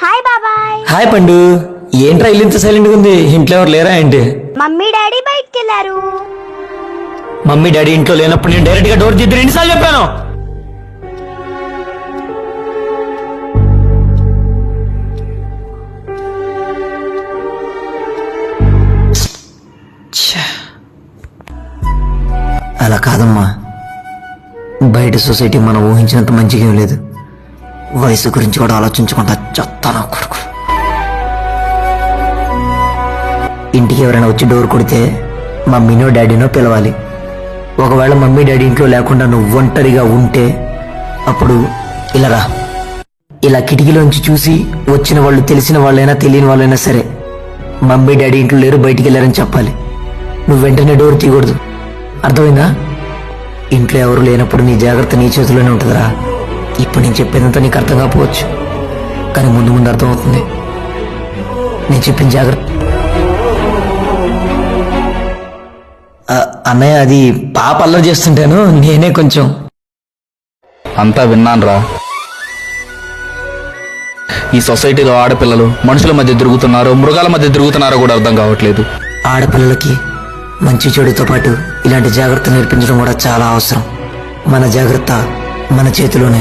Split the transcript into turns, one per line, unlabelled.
Hi బాబాయ్.
Hi పండు. ఏంట్రా ఇల్లు ఇంత సైలెంట్ గా ఉంది? ఇంట్లో ఎవరు లేరా ఏంటి?
మమ్మీ డాడీ బయటికి వెళ్ళారు.
మమ్మీ డాడీ ఇంట్లో లేనప్పుడు నేను డైరెక్ట్ గా డోర్ తీద్దాను ఎన్నిసార్లు చెప్పాను? అలా కాదమ్మా, బయట సొసైటీ మనం ఊహించినంత మంచిగా ఏం లేదు. వయసు గురించి కూడా ఆలోచించకుండా చెప్తాను కొడుకు. ఇంటికి ఎవరైనా వచ్చి డోర్ కొడితే మమ్మీనో డాడీనో పిలవాలి. ఒకవేళ మమ్మీ డాడీ ఇంట్లో లేకుండా నువ్వు ఒంటరిగా ఉంటే అప్పుడు ఇలా రా. ఇలా కిటికీలోంచి చూసి వచ్చిన వాళ్ళు తెలిసిన వాళ్ళైనా తెలియని వాళ్ళైనా సరే మమ్మీ డాడీ ఇంట్లో లేరు, బయటికి వెళ్ళారని చెప్పాలి. నువ్వు వెంటనే డోర్ తీయకూడదు, అర్థమైందా? ఇంట్లో ఎవరు లేనప్పుడు నీ జాగ్రత్త నీ చేతిలోనే ఉంటుందిరా. ఇప్పుడు నేను చెప్పేదంతా నీకు అర్థం కాకపోవచ్చు, కానీ ముందు ముందు అర్థం అవుతుంది. నేను చెప్పిన జాగ్రత్త. అన్నయ్య, అది పాప అల్లరి చేస్తుంటాను, నేనే కొంచెం.
అంతా విన్నాన్రా. ఈ సొసైటీలో ఆడపిల్లలు మనుషుల మధ్య తిరుగుతున్నారో మృగాల మధ్య తిరుగుతున్నారో కూడా అర్థం కావట్లేదు.
ఆడపిల్లలకి మంచి చెడుతో పాటు ఇలాంటి జాగ్రత్త నేర్పించడం కూడా చాలా అవసరం. మన జాగ్రత్త మన చేతిలోనే.